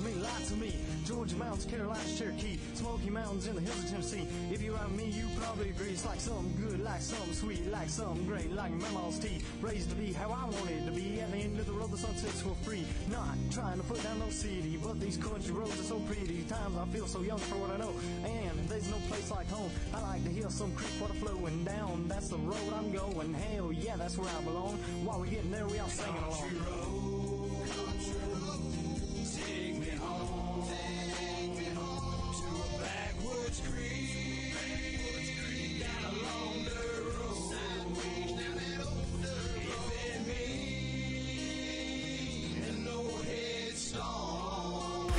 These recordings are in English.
me, lie to me. Georgia Mountains, Carolina's Cherokee, Smoky Mountains in the hills of Tennessee. If you're like me, you probably agree it's like something good, like something sweet, like something great, like mama's tea. Raised to be how I wanted to be. At the end of the road, the sun sets for free. Not trying to put down no city, but these country roads are so pretty. Times I feel so young for what I know, and there's no place like home. I like to hear some creek water flowing down. That's the road I'm going. Hell yeah, that's where I belong. While we're getting there, we all singing along. Country road, take me home, to a backwoods creek, down along the road, sideways down that old dirt road. If it means no headstone.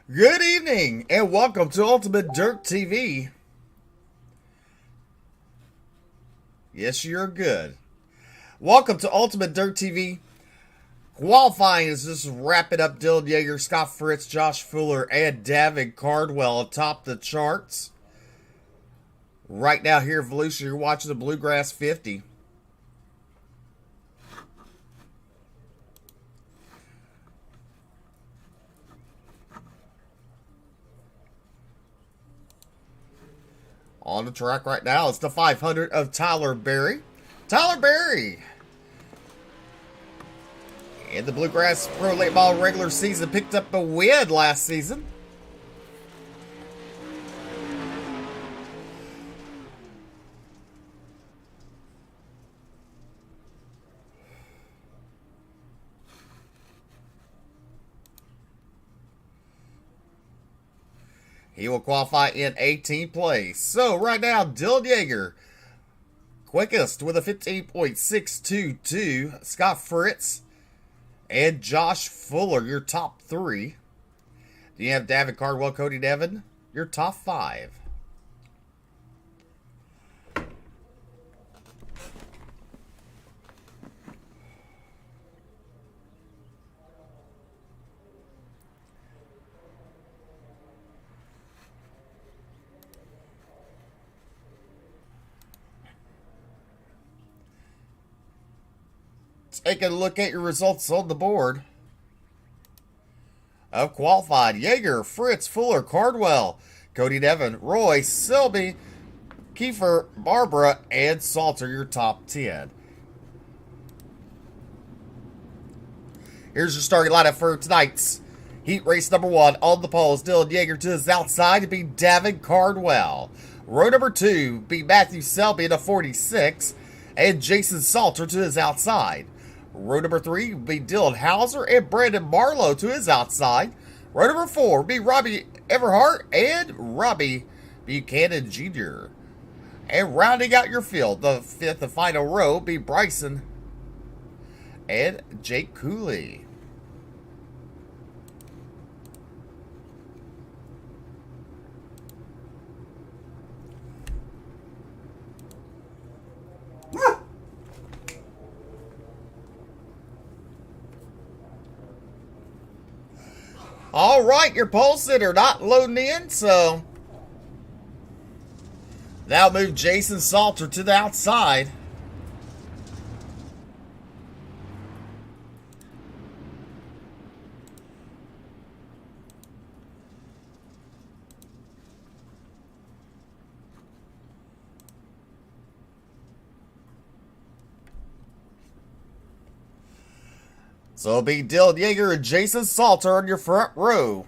Good evening and welcome to Ultimate Dirt TV. Yes, you're good. Welcome to Ultimate Dirt TV. Qualifying is just wrapping up. Dylan Yeager, Scott Fritz, Josh Fuller, and Davin Cardwell atop the charts. Right now here at VOLUSIA, you're watching the Bluegrass 50. On the track right now, it's the 500 of Tyler Berry. Tyler Berry! In the Bluegrass Pro Late Model regular season, picked up a win last season. He will qualify in 18th place. So right now, Dylan Yeager, quickest with a 15.622. Scott Fritz and Josh Fuller, your top 3. Then you have David Cardwell, Cody Devin, your top 5. Take a look at your results on the board. Of qualified, Yeager, Fritz, Fuller, Cardwell, Cody Devin, Roy, Selby, Kiefer, Barbara, and Salter, your top 10. Here's your starting lineup for tonight's heat race number 1. On the poles, Dylan Yeager to his outside to be David Cardwell. Row number 2 be Matthew Selby in a 46, and Jason Salter to his outside. Row number 3 be Dylan Hauser and Brandon Marlowe to his outside. Row number 4 be Robbie Everhart and Robbie Buchanan Jr. And rounding out your field, the 5th and final row be Bryson and Jake Cooley. All right, your pole sitter not loading in, so that'll move Jason Salter to the outside. So it'll be Dylan Yeager and Jason Salter on your front row.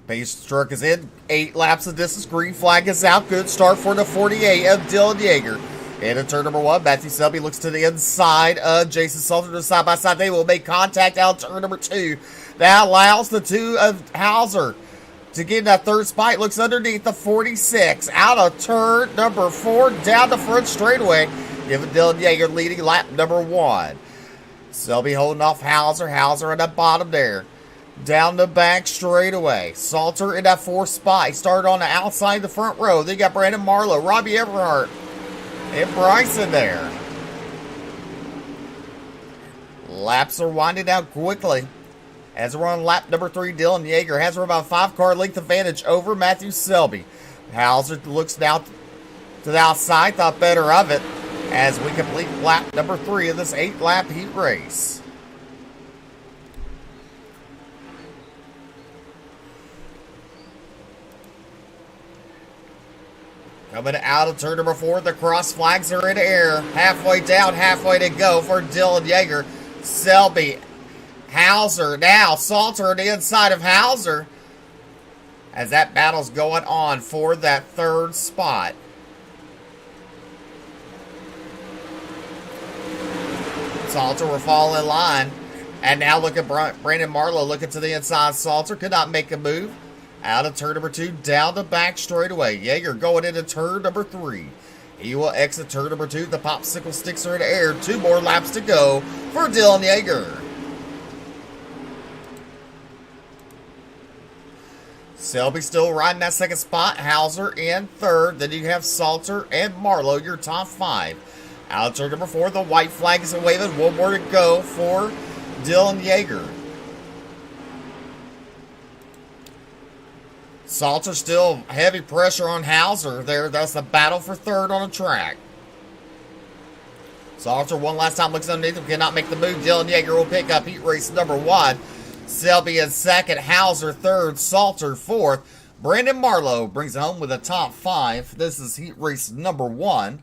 Pace truck is in. 8 laps of distance. Green flag is out. Good start for the 48 of Dylan Yeager. And in turn number 1, Matthew Selby looks to the inside of Jason Salter to side by side. They will make contact out turn number 2. That allows the 2 of Hauser to get in that third spot. Looks underneath the 46. Out of turn number 4. Down the front straightaway. Giving Dylan Yeager leading lap number 1. Selby holding off Hauser. Hauser in the bottom there. Down the back straightaway. Salter in that 4th spot. He started on the outside of the front row. Then you got Brandon Marlowe, Robbie Everhart, and Bryson there. Laps are winding down quickly. As we're on lap number 3, Dylan Yeager has about a 5-car length advantage over Matthew Selby. Hauser looks now to the outside, thought better of it as we complete lap number 3 of this 8-lap heat race. Coming out of turn number 4, the cross flags are in the air. Halfway down, halfway to go for Dylan Yeager. Selby, Hauser, now Salter on the inside of Hauser as that battle's going on for that 3rd spot. Salter will fall in line. And now look at Brandon Marlowe looking to the inside. Salter could not make a move. Out of turn number 2, down the back straightaway. Yeager going into turn number 3. He will exit turn number 2. The popsicle sticks are in the air. 2 more laps to go for Dylan Yeager. Selby still riding that 2nd spot. Hauser in 3rd. Then you have Salter and Marlowe, your top 5. Out of turn number 4, the white flag is waving. 1 more to go for Dylan Yeager. Salter still heavy pressure on Hauser there. That's the battle for 3rd on the track. Salter one last time looks underneath him. Cannot make the move. Dylan Yeager will pick up heat race number 1. Selby in 2nd. Hauser 3rd. Salter 4th. Brandon Marlowe brings it home with a top 5. This is heat race number 1.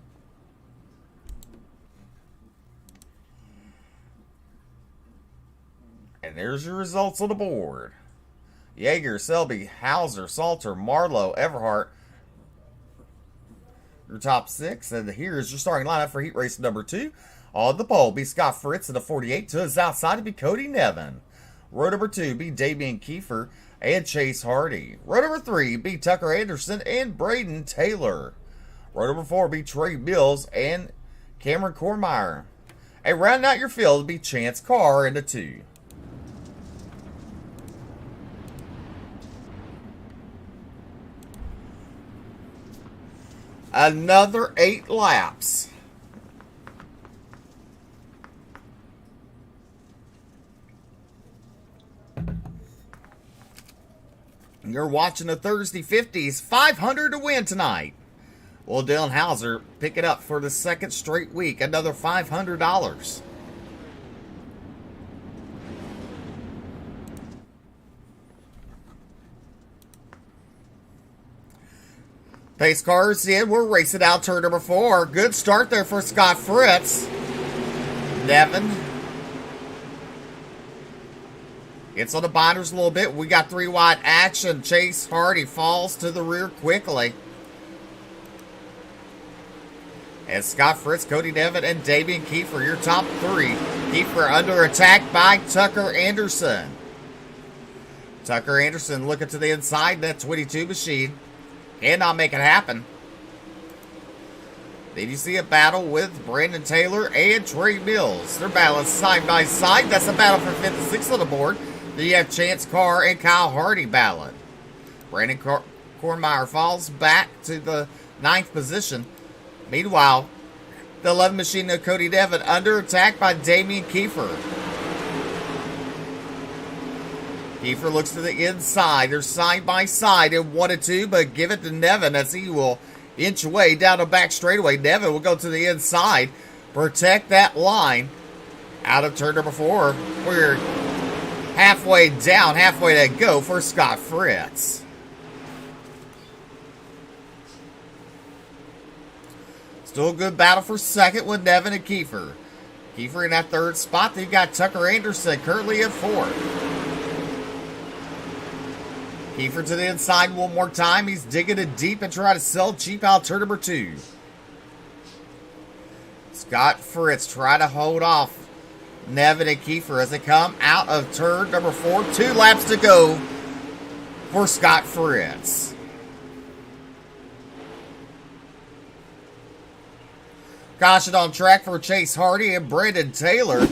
And there's your results on the board. Yeager, Selby, Hauser, Salter, Marlowe, Everhart, your top 6. And here's your starting lineup for heat race number 2. On the pole, be Scott Fritz in the 48. To his outside, to be Cody Nevin. Row number 2, be Damian Kiefer and Chase Hardy. Row number 3, be Tucker Anderson and Braden Taylor. Row number 4, be Trey Mills and Cameron Cormeyer. And rounding out your field, will be Chance Carr in the 2. Another 8 laps. You're watching the Thursday 50s, 500 to win tonight. Well, Dylan Hauser pick it up for the second straight week, another $500. Pace cars in, we're racing out turn number 4. Good start there for Scott Fritz. Nevin. It's on the binders a little bit. We got 3 wide action. Chase Hardy falls to the rear quickly. And Scott Fritz, Cody Nevin, and Damian Kiefer, your top 3. Kiefer under attack by Tucker Anderson. Tucker Anderson looking to the inside, that 22 machine. Cannot make it happen. Then you see a battle with Brandon Taylor and Trey Mills. They're battling side by side. That's a battle for 5th and 6th on the board. Then you have Chance Carr and Kyle Hardy battling. Brandon Cormeyer falls back to the 9th position. Meanwhile, the 11 machine of Cody Nevin under attack by Damian Kiefer. Kiefer looks to the inside. They're side by side in 1 and 2, but give it to Nevin as he will inch away down the back straightaway. Nevin will go to the inside, protect that line. Out of turn number 4. We're halfway down, halfway to go for Scott Fritz. Still a good battle for second with Nevin and Kiefer. Kiefer in that 3rd spot. Then you got Tucker Anderson currently in 4th. Kiefer to the inside one more time. He's digging it deep and trying to sell cheap out turn number 2. Scott Fritz trying to hold off Nevin and Kiefer as they come out of turn number 4. 2 laps to go for Scott Fritz. Caution on track for Chase Hardy and Brandon Taylor.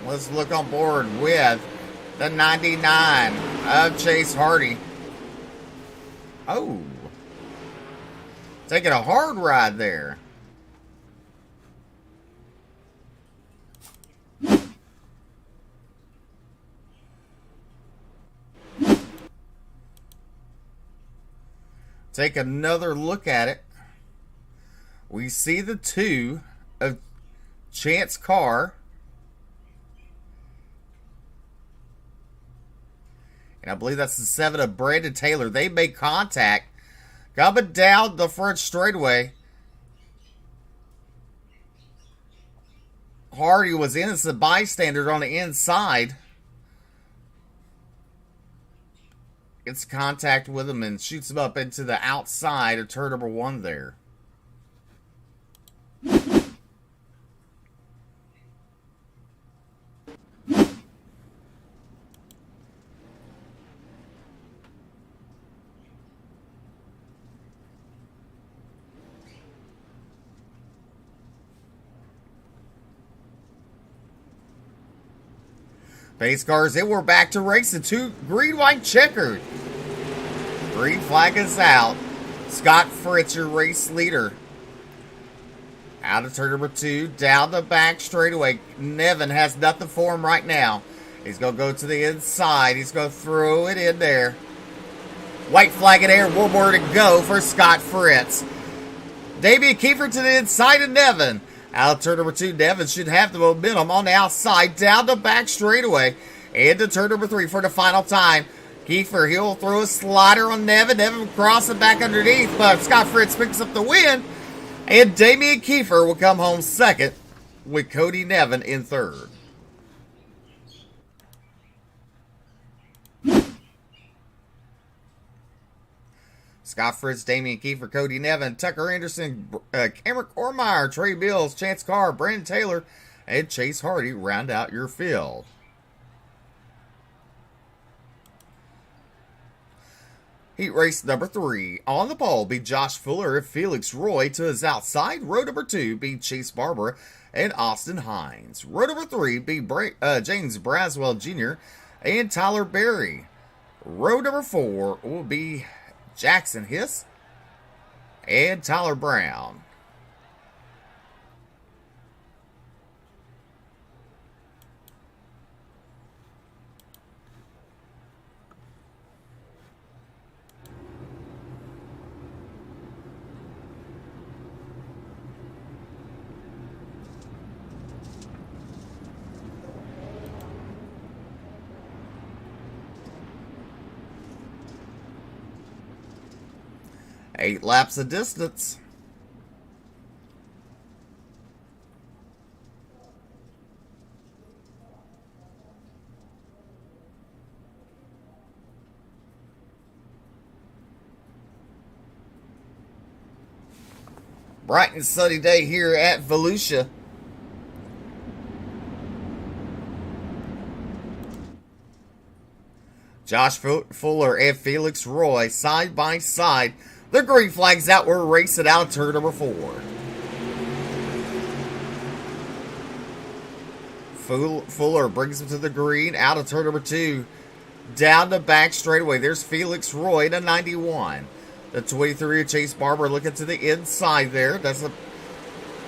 Let's look on board with the 99 of Chase Hardy. Oh. Taking a hard ride there. Take another look at it. We see the 2 of Chance Carr. And I believe that's the 7 of Brandon Taylor. They make contact. Coming down the front straightaway. Hardy was innocent bystander on the inside. Gets contact with him and shoots him up into the outside of turn number 1 there. Pace cars in, we're back to racing. 2 green, white, checkered. Green flag is out. Scott Fritz, your race leader. Out of turn number 2, down the back straightaway. Nevin has nothing for him right now. He's going to go to the inside. He's going to throw it in there. White flag in air, 1 more to go for Scott Fritz. Damian Kiefer to the inside of Nevin. Out of turn number 2, Nevin should have the momentum on the outside, down the back straightaway. Into turn number 3 for the final time. Kiefer, he'll throw a slider on Nevin. Nevin will cross it back underneath, but Scott Fritz picks up the win. And Damian Kiefer will come home second with Cody Nevin in 3rd. Scott Fritz, Damian Kiefer, Cody Nevin, Tucker Anderson, Cameron Ormeyer, Trey Bills, Chance Carr, Brandon Taylor, and Chase Hardy round out your field. Heat race number 3. On the pole be Josh Fuller and Felix Roy. To his outside, row number 2 be Chase Barber and Austin Hines. Row number 3 be James Braswell Jr. and Tyler Berry. Row number 4 will be Jackson Hiss and Tyler Brown. Eight laps of distance. Bright and sunny day here at VOLUSIA. Josh Fuller and Felix Roy side by side. The green flag's out. We're racing out turn number 4. Fuller brings him to the green. Out of turn number 2. Down the back straightaway. There's Felix Roy to 91. The 23 of Chase Barber looking to the inside there. That's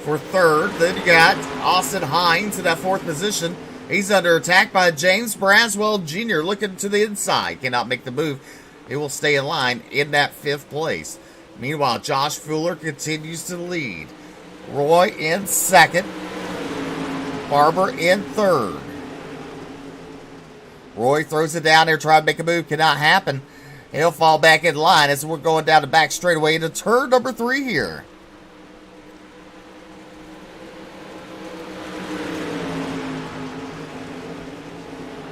for third. Then you got Austin Hines in that 4th position. He's under attack by James Braswell Jr. looking to the inside. Cannot make the move. It will stay in line in that 5th place. Meanwhile, Josh Fuller continues to lead. Roy in 2nd. Barber in 3rd. Roy throws it down there, trying to make a move. Cannot happen. He'll fall back in line as we're going down the back straightaway into turn number 3 here.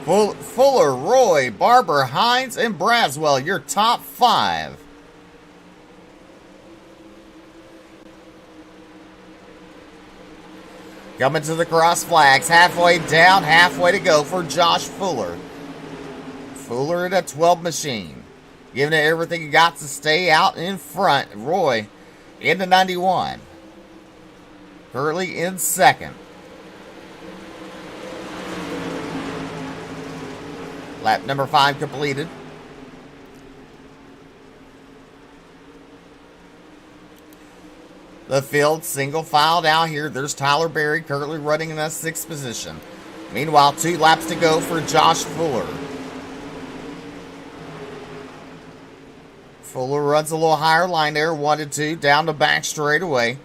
Fuller, Roy, Barber, Hines, and Braswell, your top 5. Coming to the cross flags, halfway down, halfway to go for Josh Fuller. Fuller in a 12 machine. Giving it everything he got to stay out in front. Roy into 91. Curley in 2nd. Lap number 5 completed. The field single file down here. There's Tyler Berry currently running in that 6th position. Meanwhile, 2 laps to go for Josh Fuller. Fuller runs a little higher line there. 1 and 2 down the back straightaway.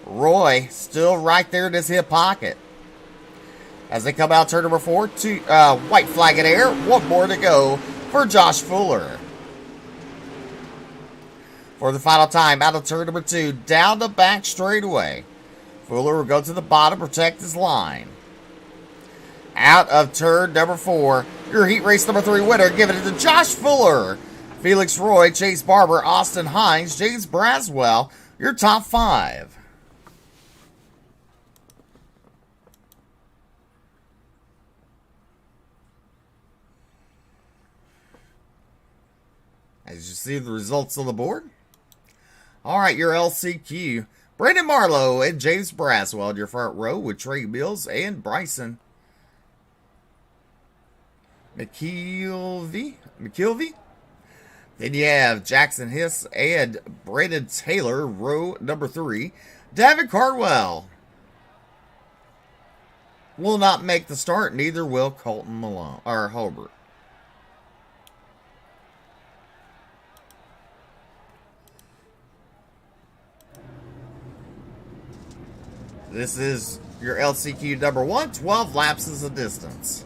Roy still right there in his hip pocket. As they come out turn number 4, white flag in air. 1 more to go for Josh Fuller. For the final time, out of turn number 2, down the back straightaway. Fuller will go to the bottom, protect his line. Out of turn number 4, your heat race number 3 winner, giving it to Josh Fuller. Felix Roy, Chase Barber, Austin Hines, James Braswell, your top 5. As you see the results on the board. All right, your LCQ. Brandon Marlowe and James Braswell in your front row with Trey Mills and Bryson McKeelvey. Then you have Jackson Hiss and Brandon Taylor, row number 3. David Cardwell will not make the start. Neither will Colton Malone or Hobart. This is your LCQ number 1, 12 laps is the distance.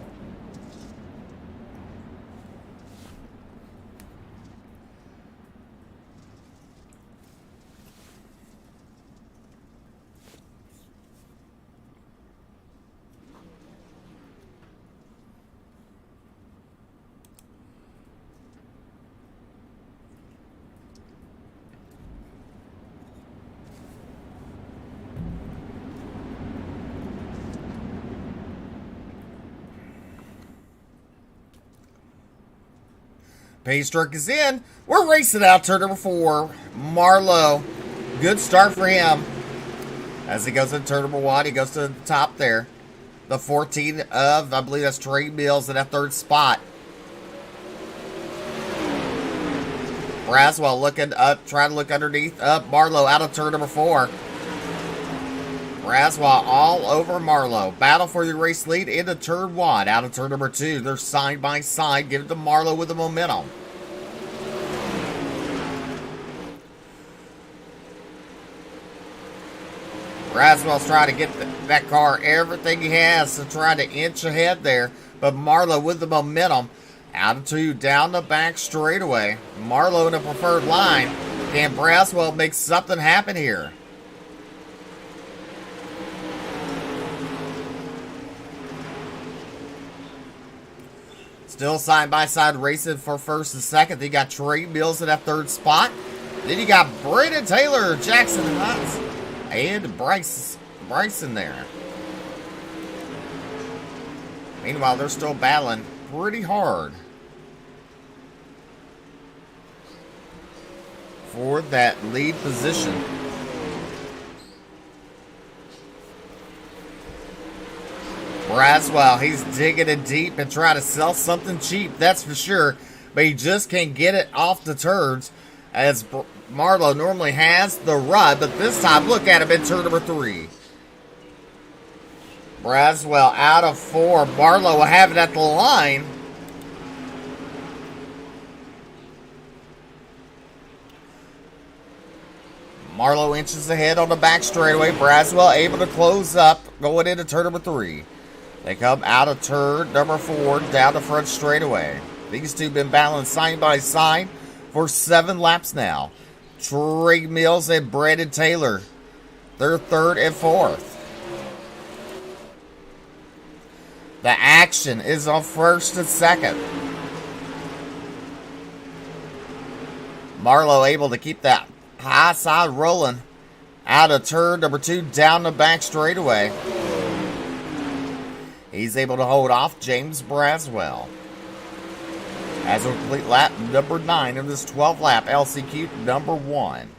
Pace truck is in. We're racing out turn number 4. Marlowe. Good start for him. As he goes into turn number 1, he goes to the top there. The 14 of, I believe that's Trey Mills in that third spot. Braswell looking up, trying to look underneath. Up, Marlowe out of turn number 4. Braswell all over Marlowe. Battle for the race lead into turn 1. Out of turn number 2. They're side by side. Give it to Marlowe with the momentum. Braswell's trying to get that car everything he has to try to inch ahead there. But Marlowe with the momentum. Out of 2, down the back straightaway. Marlowe in the preferred line. Can Braswell make something happen here? Still side-by-side racing for first and second. Then you got Trey Mills in that third spot. Then you got Brandon Taylor, Jackson Hutz, and Bryson there. Meanwhile, they're still battling pretty hard for that lead position. Braswell, he's digging it deep and trying to sell something cheap, that's for sure. But he just can't get it off the turns as Marlowe normally has the run. But this time, look at him in turn number 3. Braswell out of 4. Marlowe will have it at the line. Marlowe inches ahead on the back straightaway. Braswell able to close up going into turn number 3. They come out of turn number 4 down the front straightaway. These two have been battling side by side for 7 laps now. Trey Mills and Brandon Taylor, they're third and fourth. The action is on first and second. Marlowe able to keep that high side rolling out of turn number 2 down the back straightaway. He's able to hold off James Braswell. As a complete lap number 9 of this 12 lap LCQ number 1.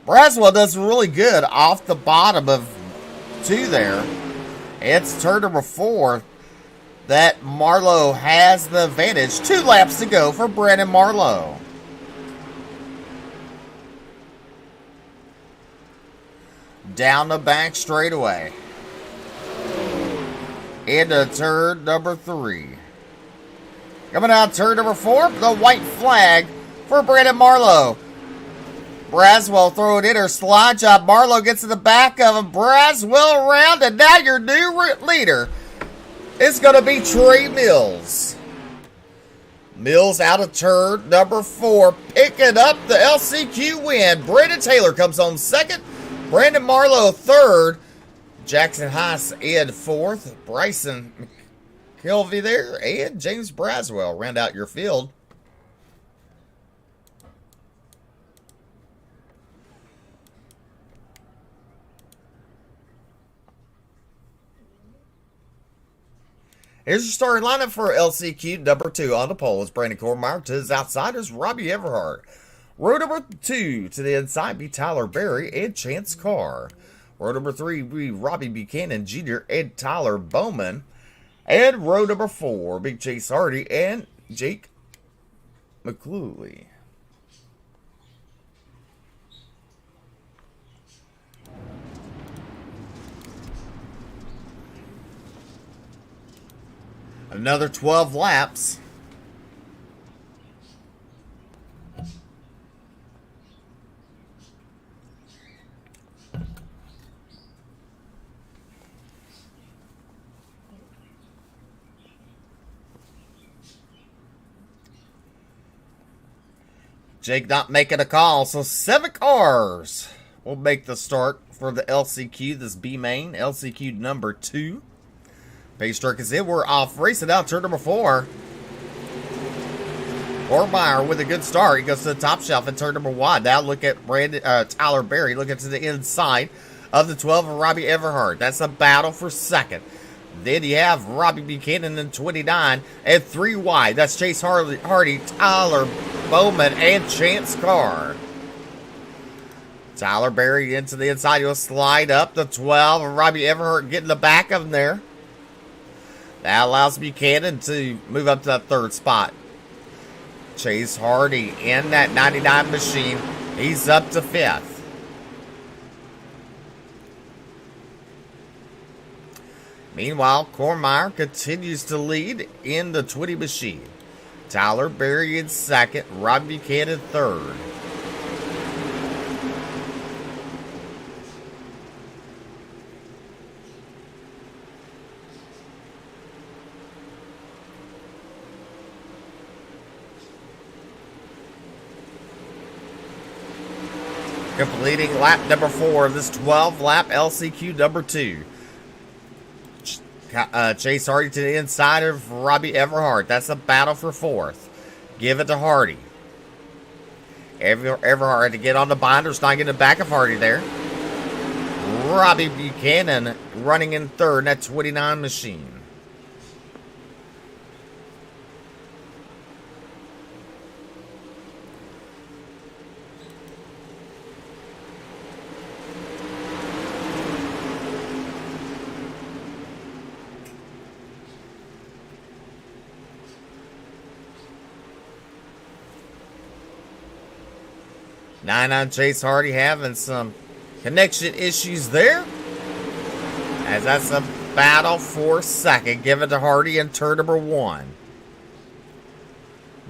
Braswell does really good off the bottom of 2 there. It's turn number 4 that Marlowe has the advantage. 2 laps to go for Brandon Marlowe. Down the back straightaway. Into turn number 3. Coming out turn number 4, the white flag for Brandon Marlowe. Braswell throwing in her slide job. Marlowe gets to the back of him. Braswell around, and now your new leader is going to be Trey Mills. Mills out of turn number 4, picking up the LCQ win. Brandon Taylor comes home second. Brandon Marlowe third. Jackson Haas in fourth. Bryson McKelvey there. And James Braswell round out your field. Here's your starting lineup for LCQ number 2 on the pole. It's Brandon Cormeyer. To his outside is Robbie Everhart. Row number 2 to the inside be Tyler Berry and Chance Carr. Row number 3 be Robbie Buchanan Jr. and Tyler Bowman. And row number 4 be Chase Hardy and Jake McCluley. Another 12 laps. Jake not making a call, so 7 cars will make the start for the LCQ. This B main, LCQ number 2. Pace truck is in. We're off racing out turn number 4. Cormeyer with a good start. He goes to the top shelf in turn number 1. Now look at Tyler Berry looking to the inside of the 12 of Robbie Everhart. That's a battle for second. Then you have Robbie Buchanan in 29 and 3 wide. That's Chase Hardy, Tyler Bowman, and Chance Carr. Tyler Berry into the inside. He'll slide up the 12. And Robbie Everhart getting the back of him there. That allows Buchanan to move up to that third spot. Chase Hardy in that 99 machine. He's up to 5th. Meanwhile, Cormeyer continues to lead in the 20 machine. Tyler Berry in 2nd. Robbie Buchanan 3rd. Completing lap number 4 of this 12-lap LCQ number 2. Chase Hardy to the inside of Robbie Everhart. That's a battle for 4th. Give it to Hardy. Everhart had to get on the binders, not getting the back of Hardy there. Robbie Buchanan running in 3rd in that 29 machine. Nine on Chase Hardy having some connection issues there. As that's a battle for 2nd. Give it to Hardy in turn number 1.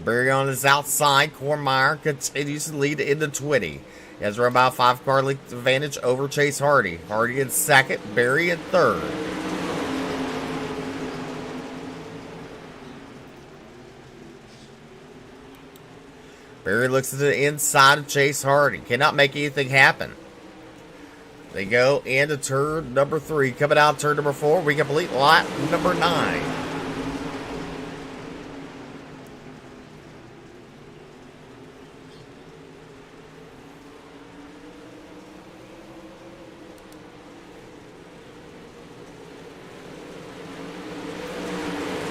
Berry on his outside. Cormeyer continues to lead in the 20. He has around about 5-car length advantage over Chase Hardy. Hardy in 2nd. Berry in 3rd. Berry looks to the inside of Chase Hardy. Cannot make anything happen. They go into turn number 3. Coming out turn number 4. We complete lap number 9.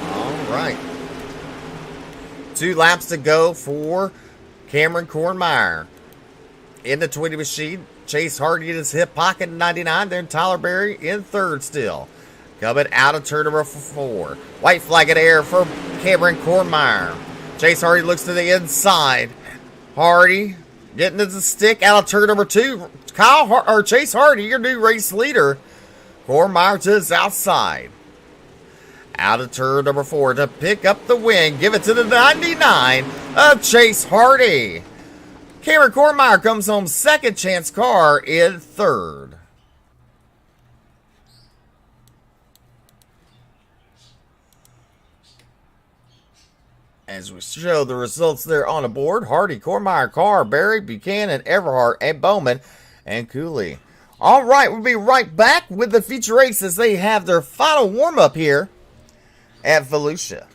All right. 2 laps to go for Cameron Cormeyer. In the 20 machine, Chase Hardy in his hip pocket in 99. Then Tyler Berry in 3rd still. Coming out of turn number 4. White flag in air for Cameron Cormeyer. Chase Hardy looks to the inside. Hardy getting to the stick out of turn number 2. Chase Hardy, your new race leader. Cormeyer to his outside. Out of turn number 4 to pick up the win. Give it to the 99 of Chase Hardy. Cameron Cormeyer comes home 2nd. Chance Carr in 3rd. As we show the results there on the board, Hardy, Cormeyer, Carr, Berry, Buchanan, Everhart, and Bowman, and Cooley. All right, we'll be right back with the feature race as they have their final warm-up here at VOLUSIA.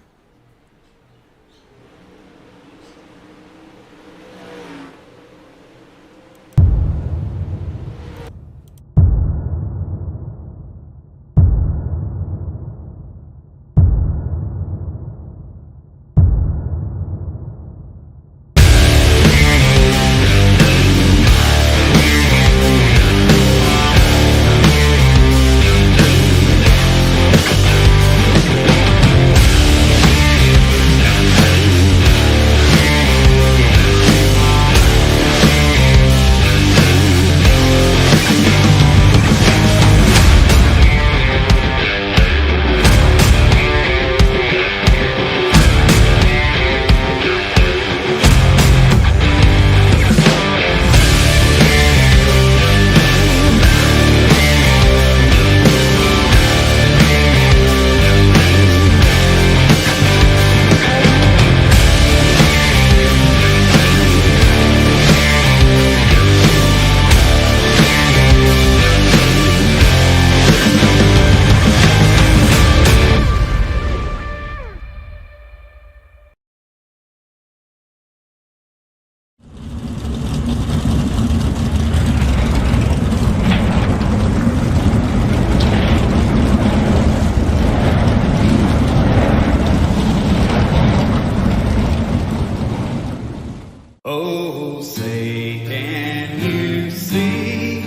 Oh, say can you see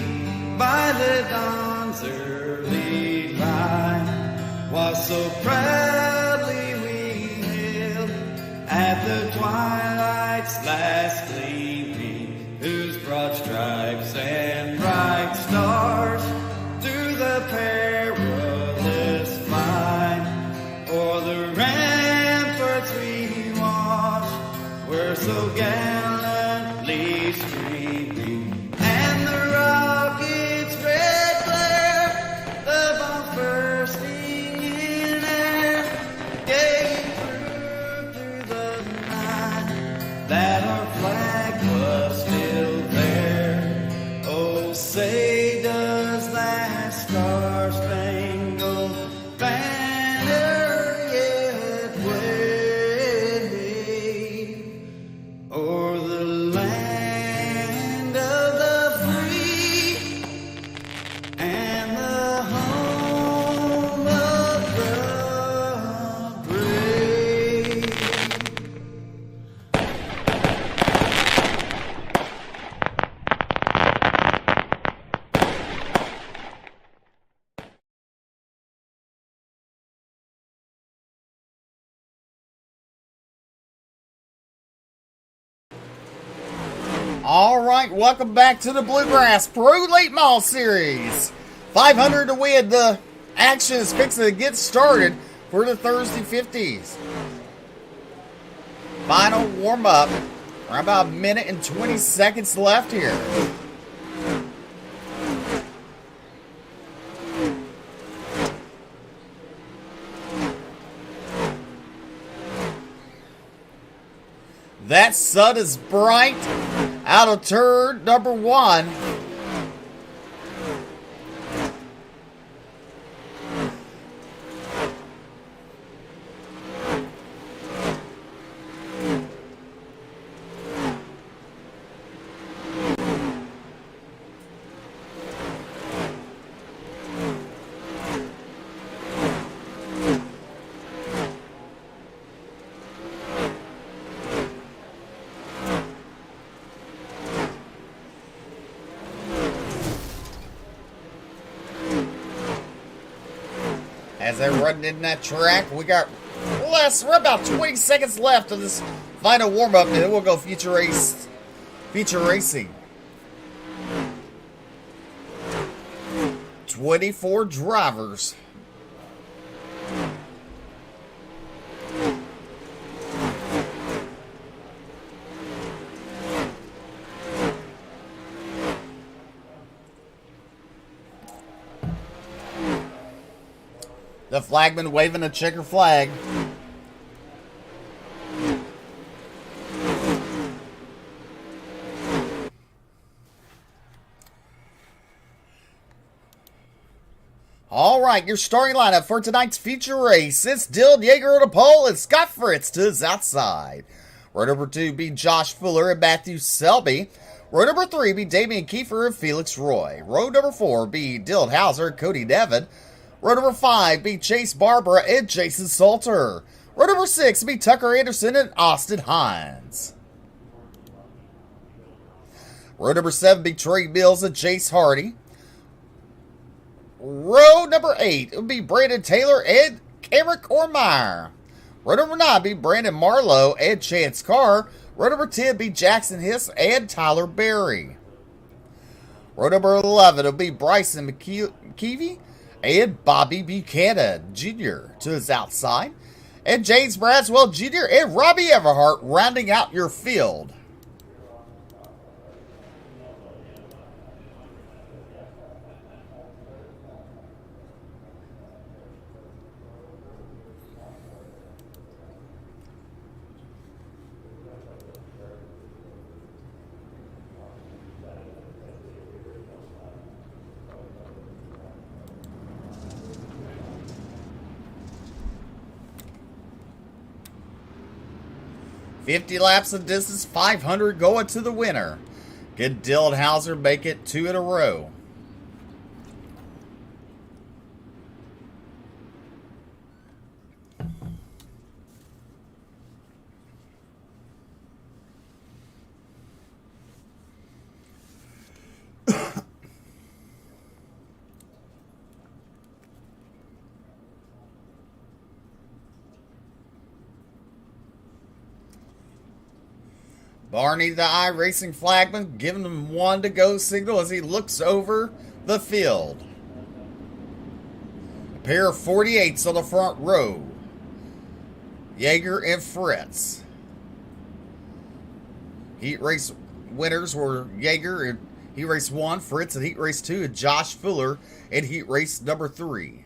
by the dawn's early light what so proudly we hailed at the twilight's last gleaming, whose broad stripes and bright stars through the perilous fight o'er the ramparts we watched were so gallantly streaming, and the rocket's red glare, the bombs bursting in air, gave proof through the night that our flag was still there. Oh, say does that star-spangled banner yet wave o'er the land of the free and the home of the brave? All right, welcome back to the Bluegrass Pro Late Model Series. 500 to win. The action is fixing to get started for the Thursday 50s. Final warm-up. We're about a minute and 20 seconds left here. That sun is bright out of turn number 1. As they're running in that track, we're about 20 seconds left of this final warm-up, and then we'll go feature racing. 24 drivers. The flagman waving a checker flag. All right, your starting lineup for tonight's feature race. It's Dylan Yeager on the pole and Scott Fritz to his outside. Row number 2 be Josh Fuller and Matthew Selby. Row number 3 be Damian Kiefer and Felix Roy. Row number 4 be Dylan Hauser and Cody Nevin. Row number 5 be Chase Barbara and Jason Salter. Row number 6 be Tucker Anderson and Austin Hines. Row number 7 be Trey Mills and Chase Hardy. Row number 8 would be Brandon Taylor and Eric Ormeyer. Row number 9 be Brandon Marlowe and Chance Carr. Row number 10 be Jackson Hiss and Tyler Berry. Row number 11 will be Bryson McKeevy and Bobby Buchanan Jr. to his outside. And James Braswell Jr. and Robbie Everhart rounding out your field. $50 laps of distance, 500 going to the winner. Can Dylan Hauser make it 2 in a row? Barney the iRacing flagman giving him 1 to go signal as he looks over the field. A pair of 48s on the front row. Yeager and Fritz. Heat race winners were Yeager in heat race 1, Fritz in heat race 2, and Josh Fuller in heat race number 3.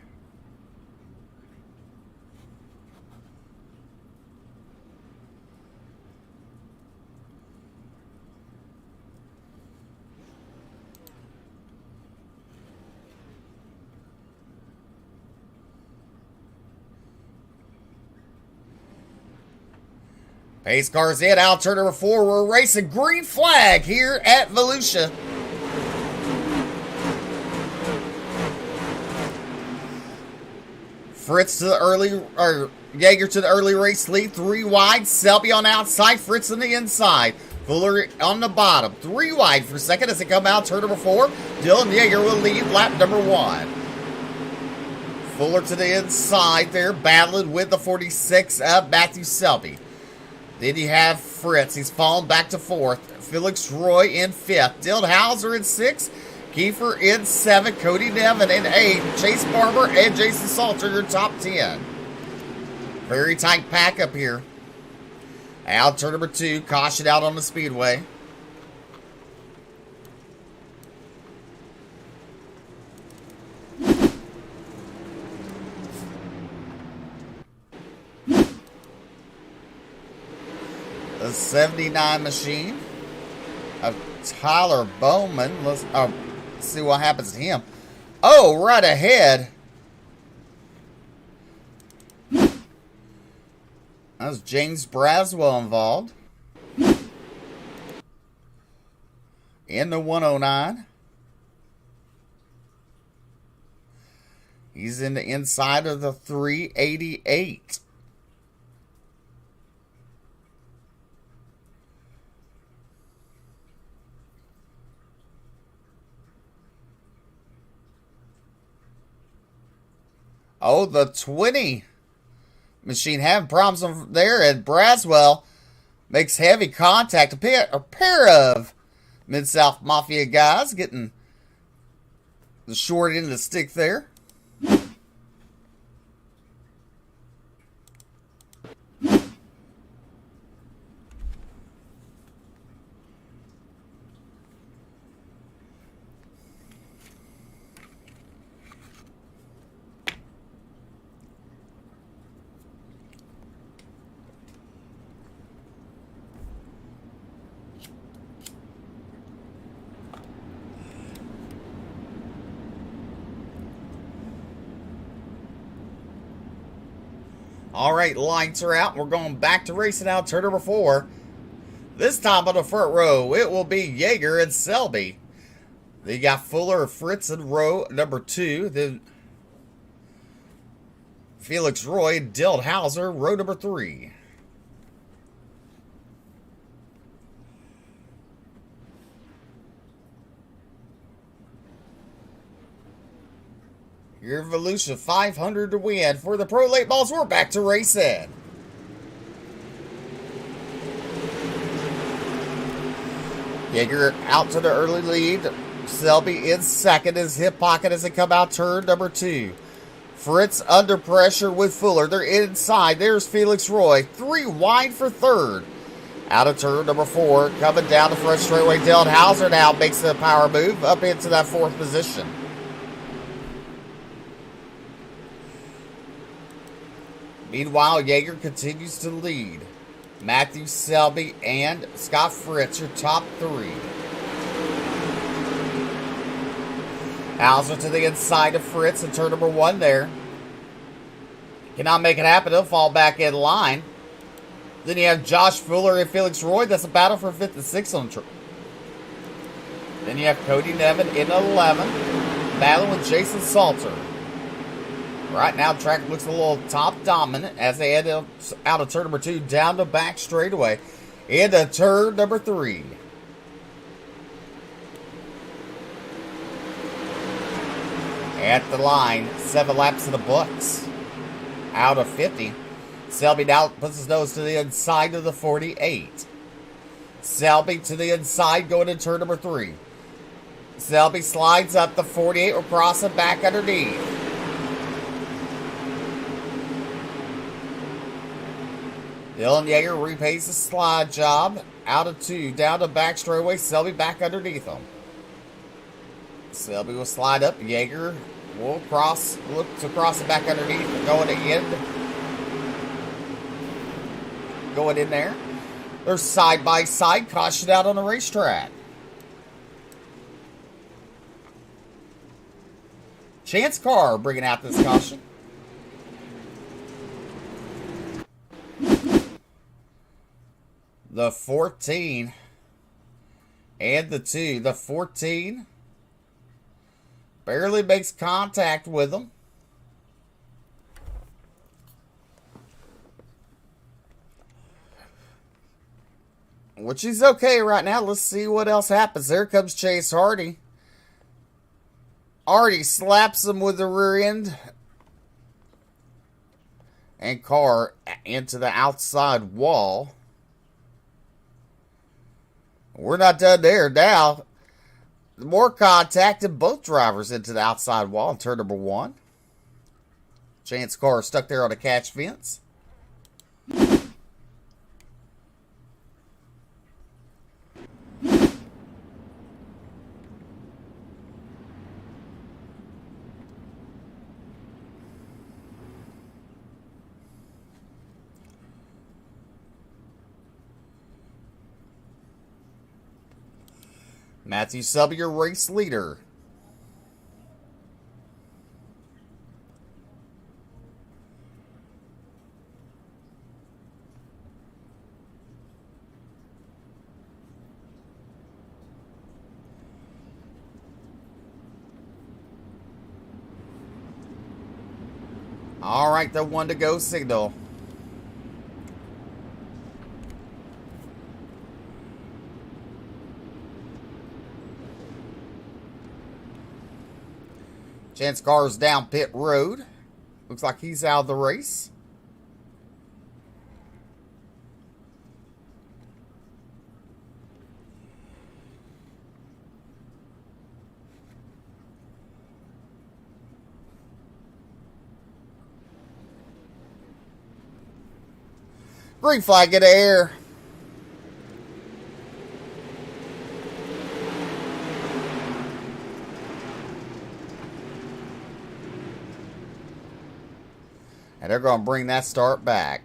Pace cars in, out turn number 4. We're racing green flag here at VOLUSIA. Fritz to the early, or Yeager to the early race lead, 3 wide. Selby on outside, Fritz on the inside. Fuller on the bottom, 3 wide for second as they come out turn number 4. Dylan Yeager will lead lap number 1. Fuller to the inside there, battling with the 46 of Matthew Selby. Then you have Fritz. He's fallen back to 4th. Felix Roy in 5th. Dylan Hauser in 6th. Kiefer in 7th. Cody Nevin in 8th. Chase Barber and Jason Salter, your top 10. Very tight pack up here. Out turn number 2. Caution out on the speedway. The 79 machine of Tyler Bowman. Let's see what happens to him. Oh, right ahead. That was James Braswell involved. In the 109. He's in the inside of the 388. Oh, the 20 machine having problems over there, and Braswell makes heavy contact. A pair of Mid-South Mafia guys getting the short end of the stick there. All right, lights are out. We're going back to racing out turn number 4. This time on the front row, it will be Yeager and Selby. Then you got Fuller and Fritz in row number 2. Then Felix Roy and Dylan Hauser, row number 3. Your VOLUSIA 500 to win. For the Pro Late Balls, we're back to racing. Yeager out to the early lead. Selby in second. His hip pocket as they come out turn number 2. Fritz under pressure with Fuller. They're inside. There's Felix Roy. 3 wide for third. Out of turn number 4. Coming down the front straightaway. Dylan Hauser now makes the power move up into that 4th position. Meanwhile, Yeager continues to lead. Matthew Selby and Scott Fritz, your top 3. Hauser to the inside of Fritz in turn number 1 there. Cannot make it happen. He'll fall back in line. Then you have Josh Fuller and Felix Roy. That's a battle for 5th and 6th on the Then you have Cody Nevin in 11. Battling with Jason Salter. Right now, track looks a little top dominant as they head out of turn number 2 down the back straightaway into turn number 3. At the line, 7 laps in the books. Out of 50. Selby now puts his nose to the inside of the 48. Selby to the inside going to turn number 3. Selby slides up the 48, will cross it back underneath. Dylan Yeager repays the slide job. Out of 2, down to back straightaway. Selby back underneath him. Selby will slide up. Yeager will look to cross it back underneath. Going to end. Going in there. They're side by side. Caution out on the racetrack. Chance Carr bringing out this caution. The 14 and the 2. The 14 barely makes contact with them. Which is okay right now. Let's see what else happens. There comes Chase Hardy. Hardy slaps him with the rear end. And Carr into the outside wall. We're not done there. Now, more contact and both drivers into the outside wall in turn number 1. Chance Carr stuck there on a catch fence. Matthew Selby, your race leader. All right, the 1 to go signal. Chance Carr's down pit road. Looks like he's out of the race. Green flag in the air. And they're going to bring that start back.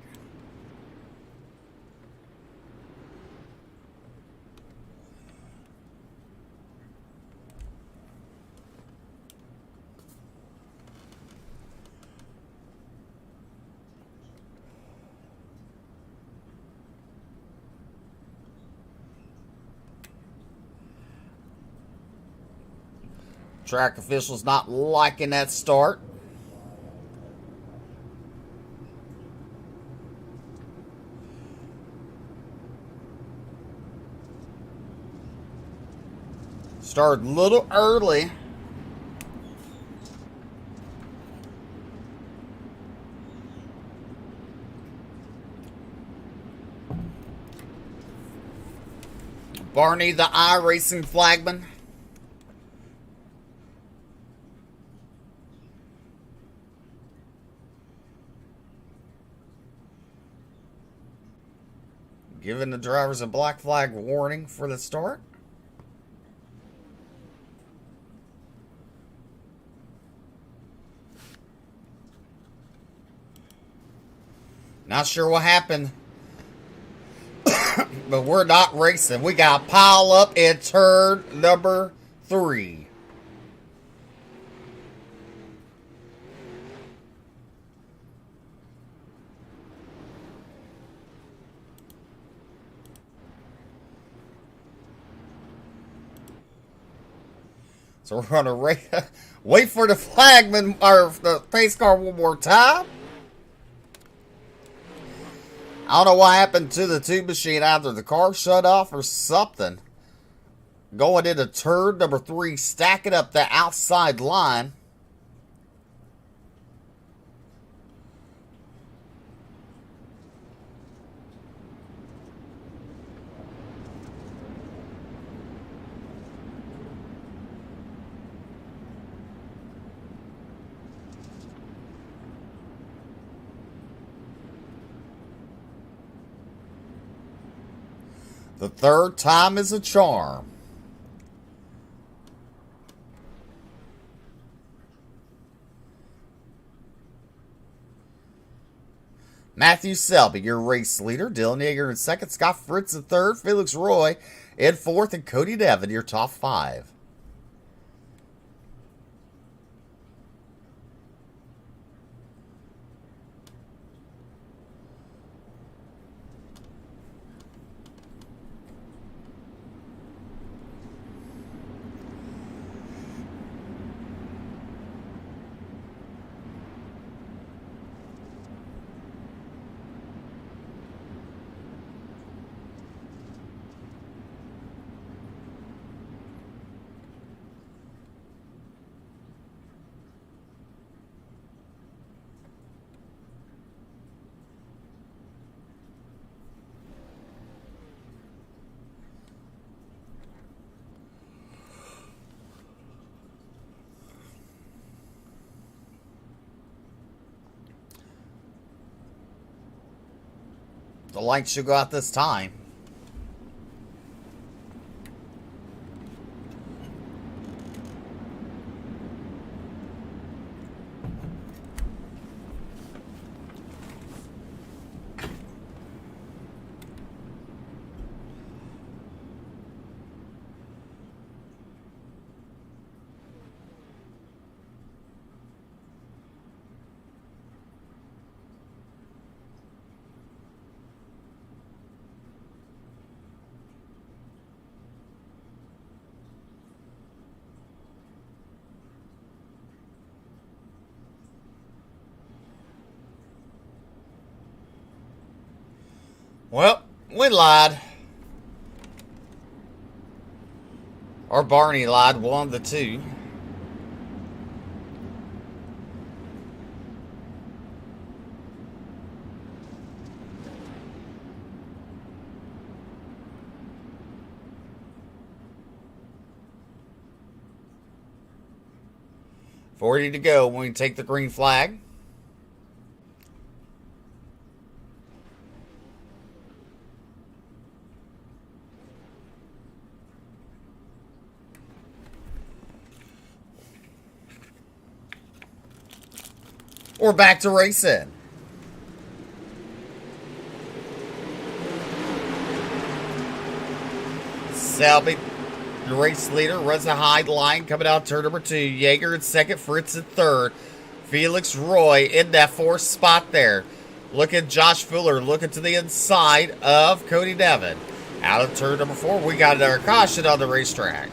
Track officials not liking that start. Started a little early. Barney the iRacing flagman. Giving the drivers a black flag warning for the start. Not sure what happened, but we're not racing. We got to pile up in turn number 3. So we're going to wait for the flagman or the pace car one more time. I don't know what happened to the tube machine. Either the car shut off or something. Going into turn number 3, stacking up the outside line. The third time is a charm. Matthew Selby, your race leader. Dylan Yeager in second. Scott Fritz in third. Felix Roy in fourth. And Cody Devin, your top five. The lights should go out this time. Well, we lied. Or Barney lied, one of the two. $40 to go when we take the green flag. We're back to racing. Selby, the race leader, runs a high line coming out turn number 2. Yeager in second, Fritz in third. Felix Roy in that fourth spot there. Look at Josh Fuller looking to the inside of Cody Devin. Out of turn number 4, we got our caution on the racetrack.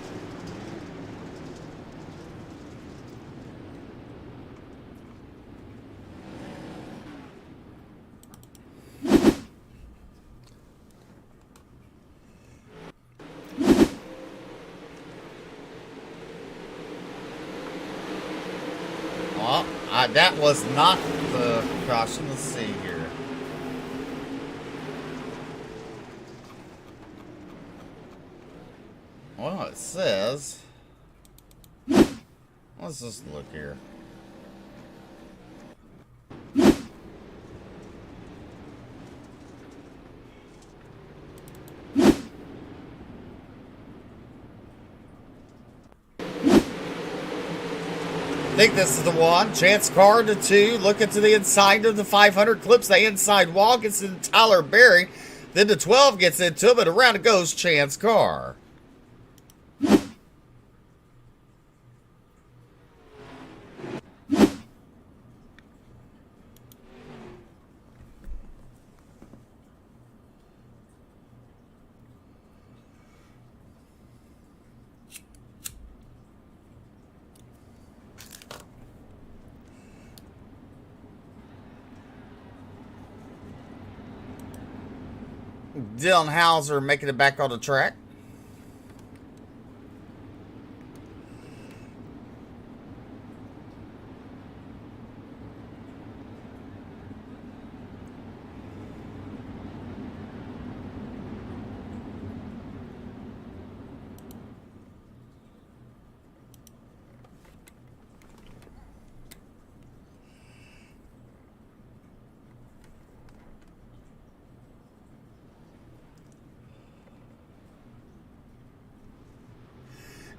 Well, that was not the caution. Let's see here. Well, it says... Let's just look here. I think this is the one. Chance Carr to 2. Looking to the inside of the 500. Clips the inside wall. Gets into Tyler Berry. Then the 12 gets into him. And around it goes Chance Carr. Dylan Hauser making it back on the track.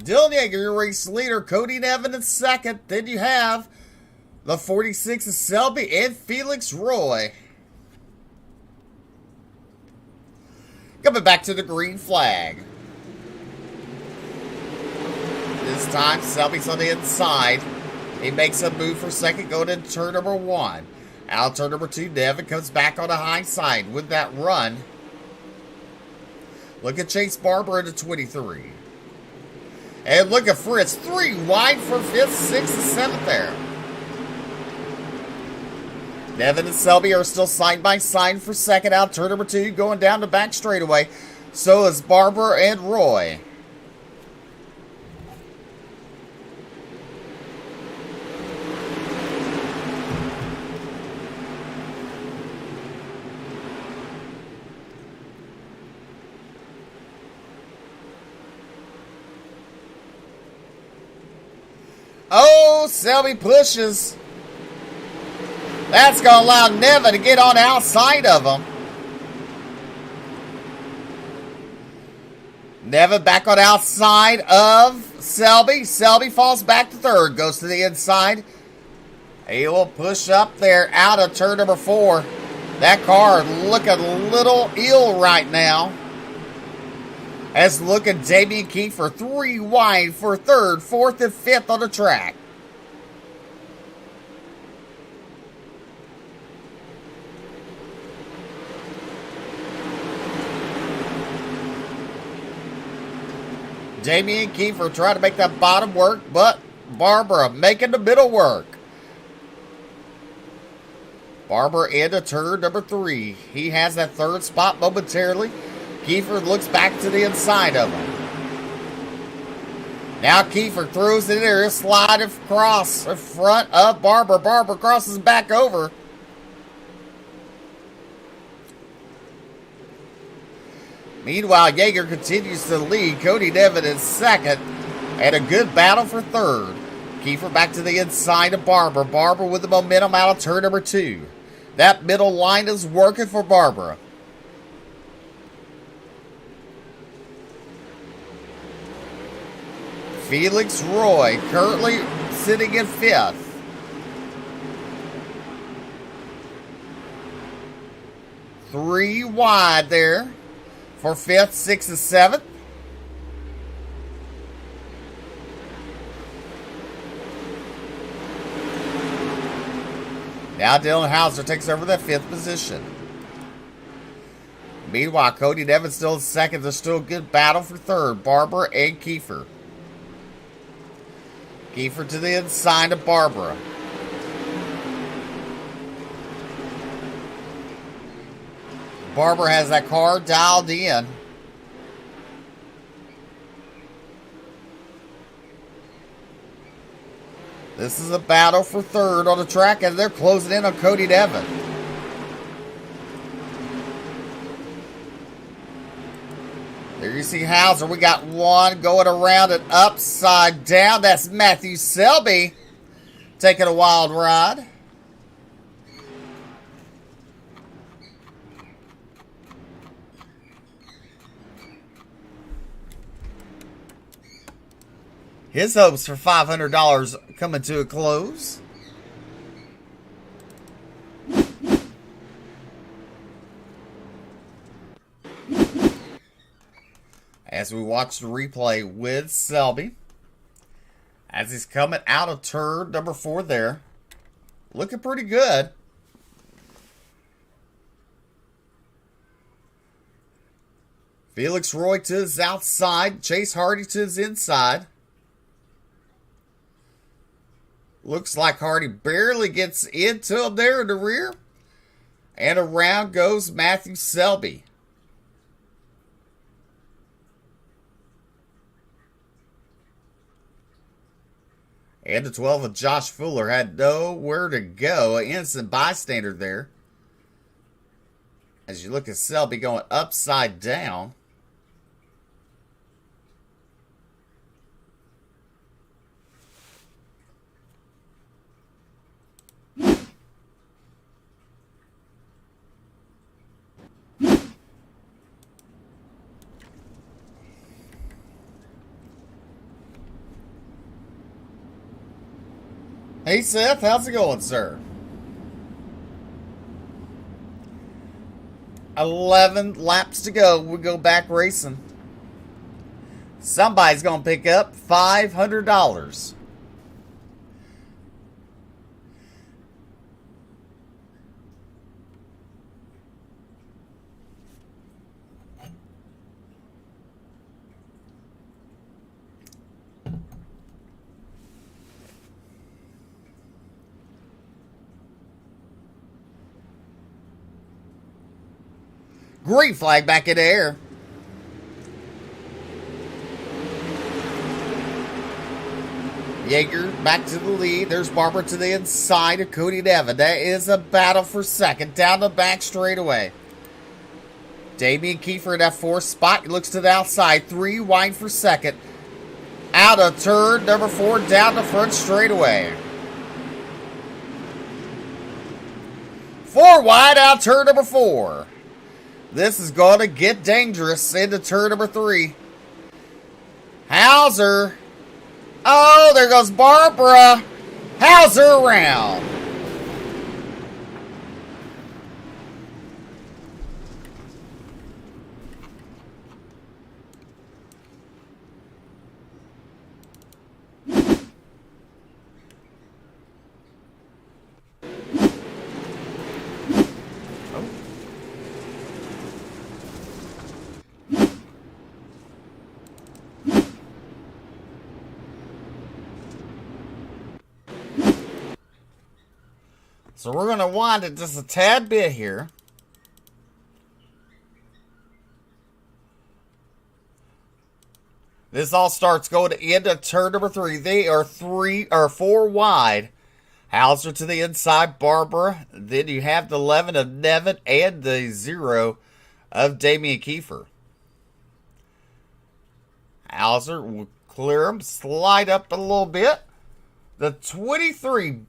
Dylan Yeager, your race leader. Cody Nevin in second. Then you have the 46 of Selby and Felix Roy. Coming back to the green flag. This time, Selby's on the inside. He makes a move for second, going into turn number 1. Out turn number 2, Nevin comes back on the high side with that run. Look at Chase Barber into 23. And look at Fritz, 3 wide for 5th, 6th, and 7th there. Nevin and Selby are still side by side for second. Out turn number 2, going down the back straightaway. So is Barber and Roy. Oh, Selby pushes. That's going to allow Nevin to get on outside of him. Nevin back on outside of Selby. Selby falls back to third. Goes to the inside. He will push up there out of turn number 4. That car looking a little ill right now. As look at Damian Kiefer, 3 wide for 3rd, 4th, and 5th on the track. Damian Kiefer trying to make that bottom work, but Barbara making the middle work. Barber into turn number 3. He has that 3rd spot momentarily. Kiefer looks back to the inside of him. Now Kiefer throws it in there, slide across in front of Barber. Barber crosses back over. Meanwhile, Yeager continues to lead. Cody Nevin in second. And a good battle for 3rd. Kiefer back to the inside of Barber. Barber with the momentum out of turn number 2. That middle line is working for Barbara. Felix Roy currently sitting in 5th. Three wide there for 5th, 6th, and 7th. Now Dylan Hauser takes over that 5th position. Meanwhile, Cody Nevin still in 2nd. There's still a good battle for 3rd. Barber and Kiefer. Kiefer to the inside of Barbara. Barber has that car dialed in. This is a battle for 3rd on the track, and they're closing in on Cody Nevin. There you see Hauser. We got one going around and upside down. That's Matthew Selby taking a wild ride. His hopes for $500 coming to a close. As we watch the replay with Selby. As he's coming out of turn number 4 there. Looking pretty good. Felix Roy to his outside. Chase Hardy to his inside. Looks like Hardy barely gets into him there in the rear. And around goes Matthew Selby. And the 12 of Josh Fuller had nowhere to go. An innocent bystander there. As you look at Selby going upside down. Hey Seth, how's it going, sir? 11 laps to go. We'll go back racing. Somebody's going to pick up $500. Green flag back in the air. Yeager back to the lead. There's Barbara to the inside of Cody Nevin. That is a battle for second. Down the back straightaway. Damian Kiefer in that fourth spot. He looks to the outside. 3 wide for second. Out of turn number 4. Down the front straightaway. 4 wide out turn number 4. This is going to get dangerous into turn number 3. Hauser. Oh, there goes Barbara. Hauser around. So we're going to wind it just a tad bit here. This all starts going to end of turn number 3. They are 4 wide. Hauser to the inside, Barbara. Then you have the 11 of Nevin and the 0 of Damian Kiefer. Hauser will clear him, slide up a little bit. The 23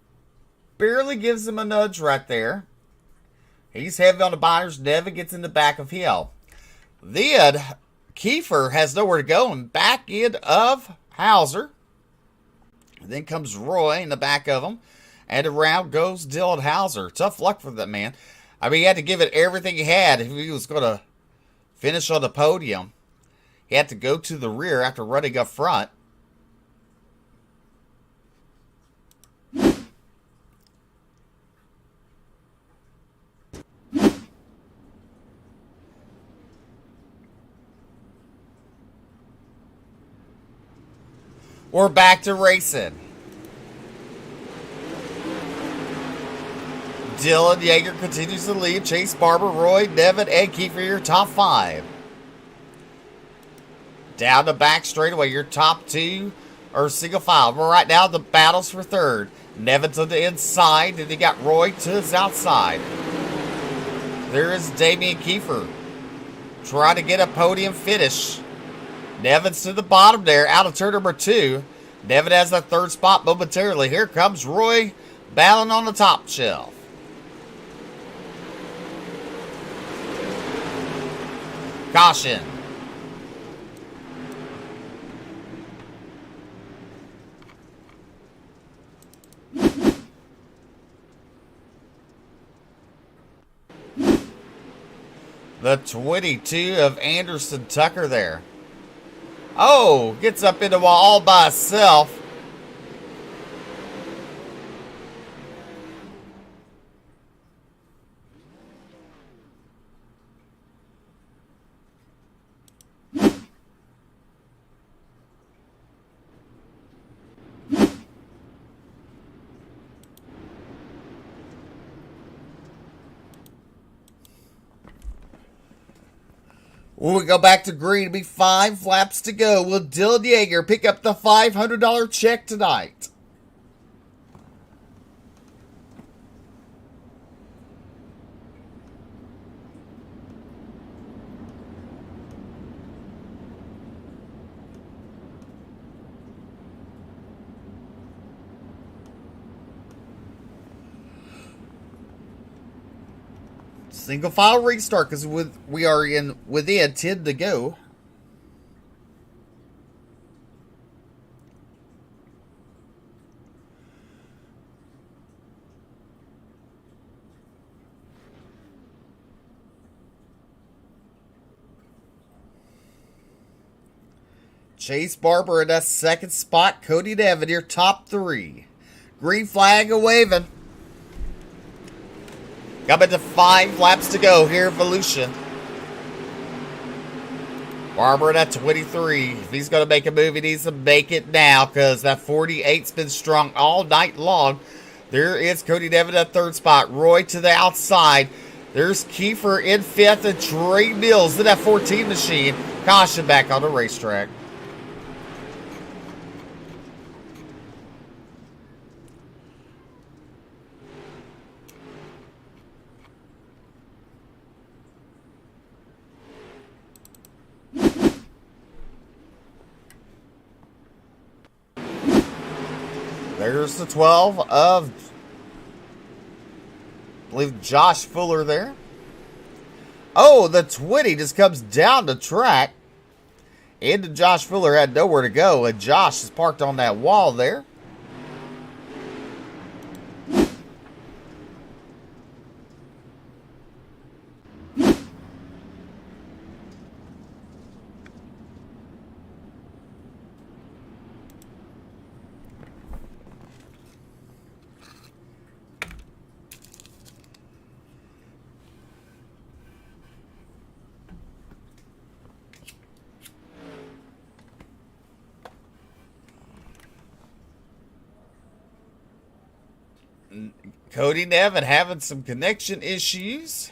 barely gives him a nudge right there. He's heavy on the binders. Nevin gets in the back of him. Then Kiefer has nowhere to go and back end of Hauser. Then comes Roy in the back of him. And around goes Dylan Hauser. Tough luck for that man. I mean, he had to give it everything he had if he was going to finish on the podium. He had to go to the rear after running up front. We're back to racing. Dylan Yeager continues to lead. Chase Barber, Roy, Nevin, and Kiefer, your top 5. Down the back straightaway, your top 2 are single file. But right now, the battle's for third. Nevin to the inside, and you got Roy to his outside. There is Damian Kiefer trying to get a podium finish. Nevin's to the bottom there, out of turn number 2. Nevin has that third spot momentarily. Here comes Roy battling on the top shelf. Caution. The 22 of Anderson Tucker there. Oh, gets up into all by itself. When we go back to green, it'll be 5 laps to go. Will Dylan Yeager pick up the $500 check tonight? Single file restart because we are within 10 to go. Chase Barber in that second spot. Cody Devin, your top three. Green flag a waving. Coming to 5 laps to go here at VOLUSIA. Barber at 23. If he's going to make a move, he needs to make it now because that 48's been strong all night long. There is Cody Devin at third spot. Roy to the outside. There's Kiefer in fifth and Trey Mills in that 14 machine. Caution back on the racetrack. There's the 12 of, I believe, Josh Fuller there. Oh, the 20 just comes down the track. Into Josh Fuller, had nowhere to go, and Josh is parked on that wall there. Cody Devin having some connection issues.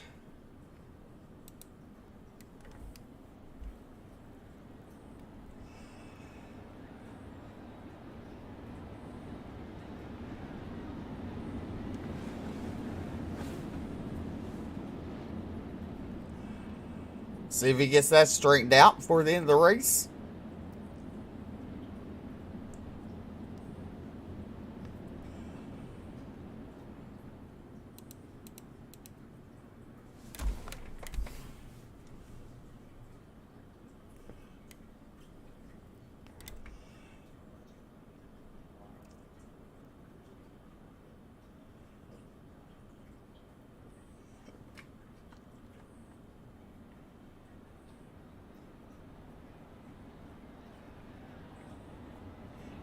See if he gets that straightened out before the end of the race.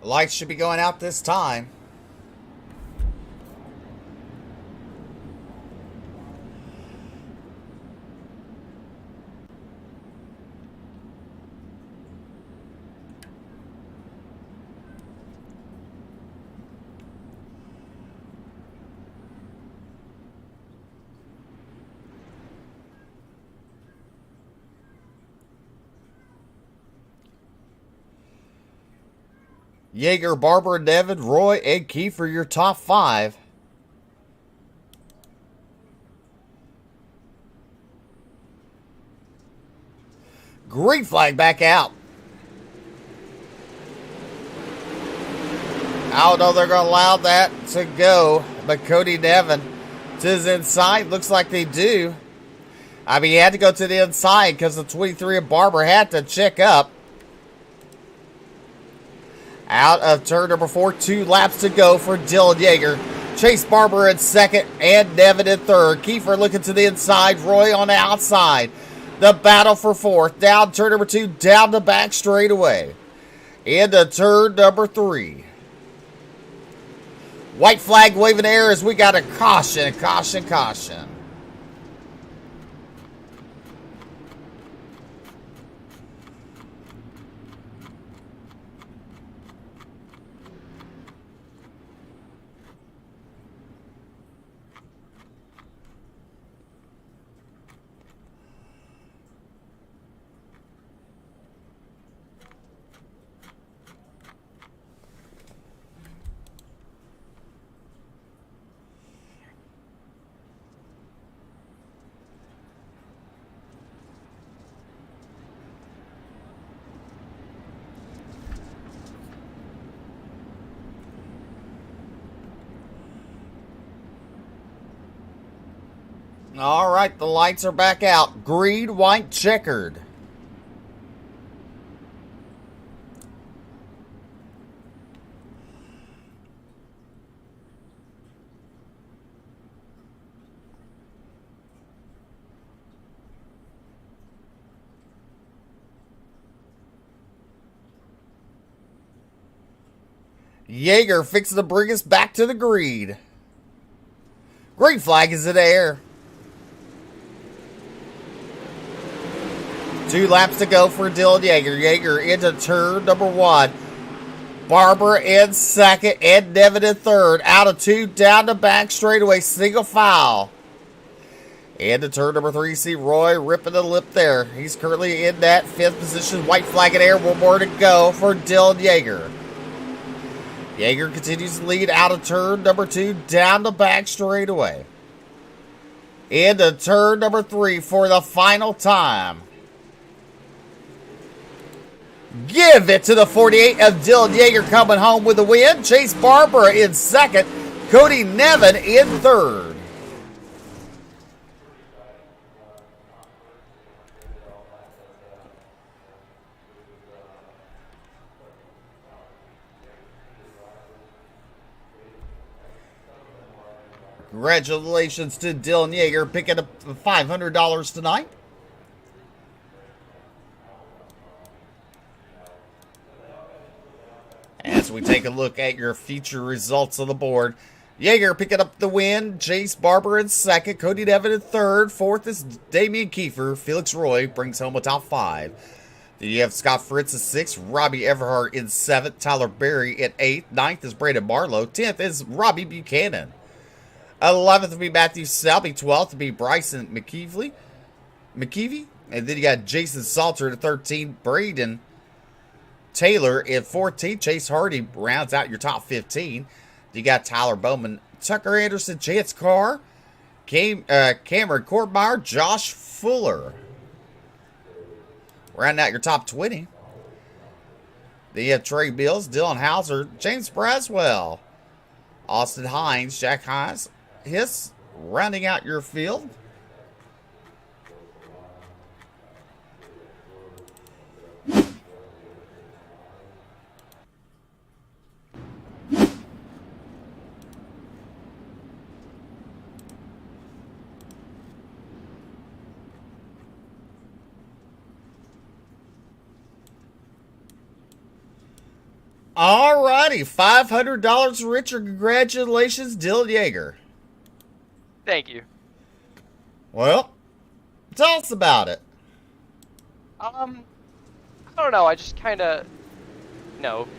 Lights should be going out this time. Yeager, Barber, Devin, Roy, and Kiefer, your top 5. Green flag back out. I don't know they're going to allow that to go, but Cody Devin to his inside. Looks like they do. I mean, he had to go to the inside because the 23 of Barber had to check up. Out of turn number 4, 2 laps to go for Dylan Yeager. Chase Barber in second and Devin in third. Kiefer looking to the inside, Roy on the outside. The battle for fourth. Down turn number 2, down the back straightaway. Into turn number 3. White flag waving air as we got a caution, caution, caution. All right, the lights are back out. Green, white, checkered. Yeager fixing to bring us back to the green. Green flag is in the air. 2 laps to go for Dylan Yeager. Yeager into turn number 1. Barber in second and Nevin in third. Out of 2, down the back straightaway, single file. And to turn number 3, see Roy ripping the lip there. He's currently in that 5th position. White flag in air. 1 more to go for Dylan Yeager. Yeager continues to lead out of turn number 2, down the back straightaway. Into turn number 3 for the final time. Give it to the 48 of Dylan Yeager coming home with the win. Chase Barber in second. Cody Nevin in third. Congratulations to Dylan Yeager picking up $500 tonight. As we take a look at your future results on the board, Yeager picking up the win. Chase Barber in second. Cody Nevin in third. Fourth is Damian Kiefer. Felix Roy brings home a top 5. Then you have Scott Fritz in 6th. Robbie Everhart in 7th. Tyler Berry in 8th. 9th is Brandon Marlowe. 10th is Robbie Buchanan. 11th will be Matthew Selby. 12th will be Bryson McKeevy. And then you got Jason Salter at 13. Braden Taylor in 14th. Chase Hardy rounds out your top 15. You got Tyler Bowman, Tucker Anderson, Chance Carr, Cameron Courtmeyer, Josh Fuller. Rounding out your top 20. Then you have Trey Bills, Dylan Hauser, James Braswell, Austin Hines, Jack Hines, Hiss, rounding out your field. Alrighty, $500 richer. Congratulations, Dylan Yeager. Thank you. Well, tell us about it. I don't know. I just kind of,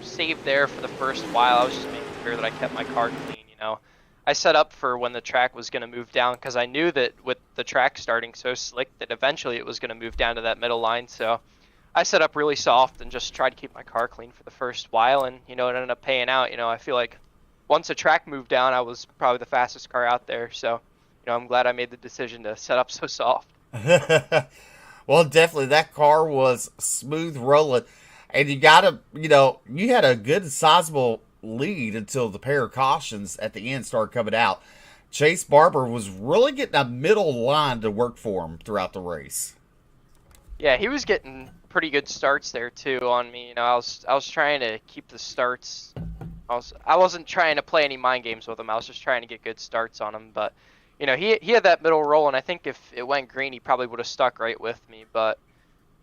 saved there for the first while. I was just making sure that I kept my car clean. I set up for when the track was going to move down because I knew that with the track starting so slick that eventually it was going to move down to that middle line. So I set up really soft and just tried to keep my car clean for the first while, and it ended up paying out. I feel like once the track moved down, I was probably the fastest car out there. So, I'm glad I made the decision to set up so soft. Well, definitely that car was smooth rolling, and you had a good sizable lead until the pair of cautions at the end started coming out. Chase Barber was really getting a middle line to work for him throughout the race. Yeah, he was getting pretty good starts there too on me. I was trying to keep the starts. I wasn't trying to play any mind games with him. I was just trying to get good starts on him. But he had that middle roll, and I think if it went green, he probably would have stuck right with me. But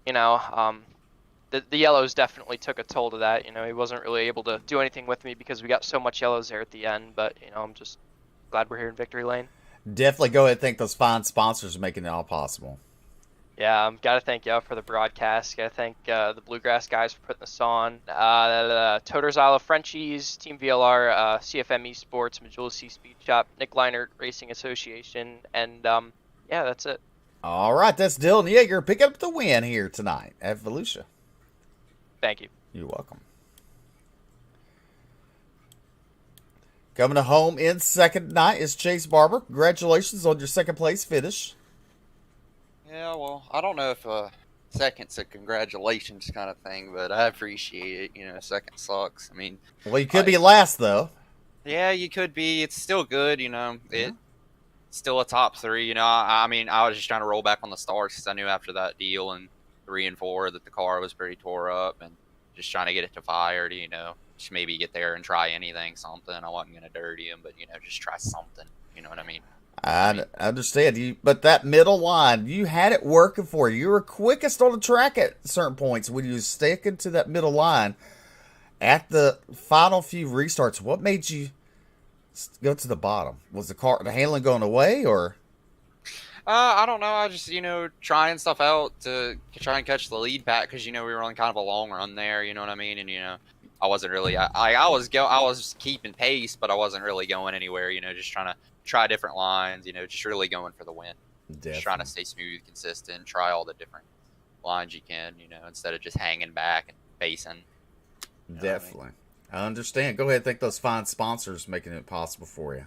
the yellows definitely took a toll to that. He wasn't really able to do anything with me because we got so much yellows there at the end. But I'm just glad we're here in victory lane. Definitely go ahead and thank those fine sponsors for making it all possible. Yeah, got to thank y'all for the broadcast. Got to thank the Bluegrass guys for putting this on. Toter's Isle of Frenchies, Team VLR, CFM Esports, Majula C Speed Shop, Nick Leinert Racing Association, and yeah, that's it. All right, that's Dylan Yeager picking up the win here tonight at VOLUSIA. Thank you. You're welcome. Coming home in second tonight is Chase Barber. Congratulations on your second place finish. Yeah, well, I don't know if second's a congratulations kind of thing, but I appreciate it. Second sucks. Well, you could be last, though. Yeah, you could be. It's still good, It's still a top 3, I was just trying to roll back on the stars because I knew after that deal in 3 and 4 that the car was pretty tore up, and just trying to get it to fire to, just maybe get there and try something. I wasn't going to dirty him, but, just try something. You know what I mean? I understand you, but that middle line, you had it working for you. You were quickest on the track at certain points when you were sticking to that middle line. at the final few restarts, what made you go to the bottom? Was the handling going away, or? I don't know. I just, trying stuff out to try and catch the lead back because, we were on kind of a long run there. You know what I mean? And I wasn't really. I was keeping pace, but I wasn't really going anywhere. Just trying to try different lines. Just really going for the win. Definitely. Just trying to stay smooth, consistent, try all the different lines you can. Instead of just hanging back and pacing. Definitely. I understand. Go ahead and thank those fine sponsors making it possible for you.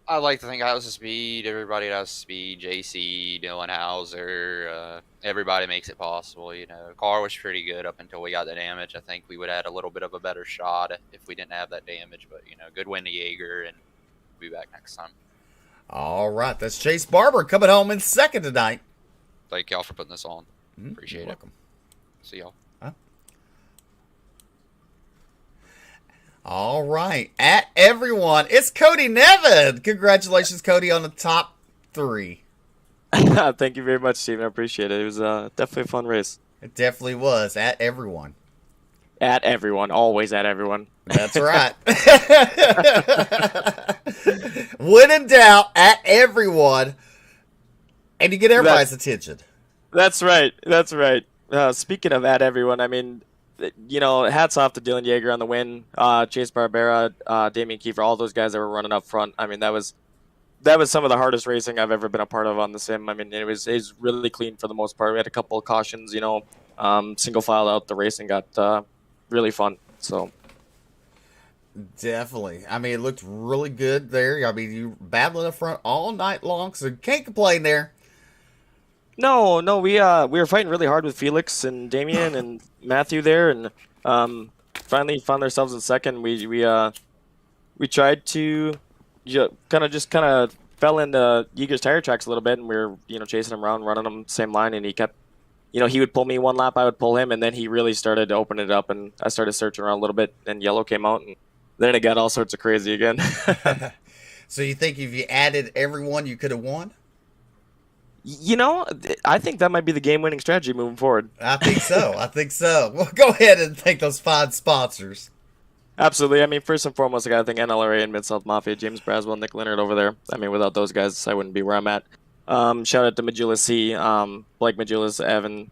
I'd like to think House of Speed, everybody at House of Speed, JC, Dylan Hauser, everybody makes it possible. Car was pretty good up until we got the damage. I think we would have had a little bit of a better shot if we didn't have that damage. But, good win to Jaeger, and we'll be back next time. All right. That's Chase Barber coming home in second tonight. Thank y'all for putting this on. Appreciate You're it. welcome. See y'all. All right. At everyone, it's Cody Nevin. Congratulations, Cody, on the top 3. Thank you very much, Steven. I appreciate it. It was definitely a fun race. It definitely was. At everyone. At everyone. Always at everyone. That's right. When in doubt, at everyone. And you get everybody's attention. That's right. That's right. Speaking of at everyone, I mean, hats off to Dylan Yeager on the win. Chase Barbera, Damian Kiefer, all those guys that were running up front. I mean, that was some of the hardest racing I've ever been a part of on the sim. I mean, it was really clean for the most part. We had a couple of cautions, single file out. The racing got really fun. So definitely. I mean, it looked really good there. I mean, you battling up front all night long, so you can't complain there. No, we were fighting really hard with Felix and Damien and Matthew there, and finally found ourselves in second. We tried to kind of fell into Yeager's tire tracks a little bit, and we were chasing him around, running him same line, and he kept he would pull me one lap, I would pull him, and then he really started to open it up, and I started searching around a little bit, and yellow came out, and then it got all sorts of crazy again. So you think if you added everyone, you could have won? I think that might be the game-winning strategy moving forward. I think so. Well, go ahead and thank those fine sponsors. Absolutely. I mean, first and foremost, I got to thank NLRA and Mid-South Mafia, James Braswell, Nick Leonard over there. I mean, without those guys, I wouldn't be where I'm at. Shout out to Majula C, Blake Majulas, Evan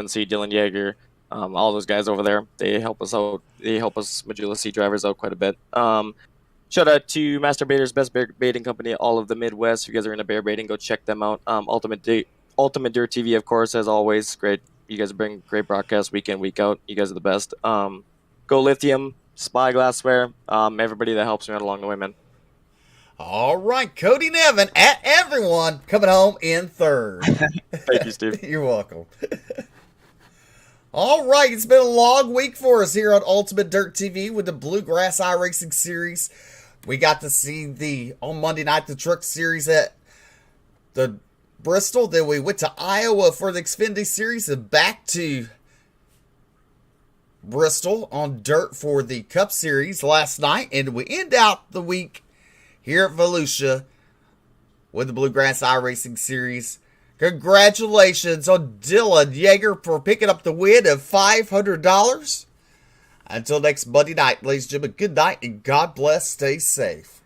C, Dylan Yeager, all those guys over there. They help us out. They help us Majula C drivers out quite a bit. Shout out to Master Baiters, best bear baiting company, all of the Midwest. If you guys are into bear baiting, go check them out. Ultimate Dirt TV, of course, as always. Great. You guys bring great broadcasts week in, week out. You guys are the best. Go Lithium, Spy Glassware, everybody that helps me out along the way, man. All right, Cody Nevin, at everyone, coming home in third. Thank you, Steve. You're welcome. All right, it's been a long week for us here on Ultimate Dirt TV with the Bluegrass iRacing Series. We got to see on Monday night, the Truck Series at the Bristol. Then we went to Iowa for the Xfinity Series and back to Bristol on dirt for the Cup Series last night. And we end out the week here at Volusia with the Bluegrass iRacing Series. Congratulations on Dylan Yeager for picking up the win of $500. Until next Monday night, ladies and gentlemen, good night and God bless. Stay safe.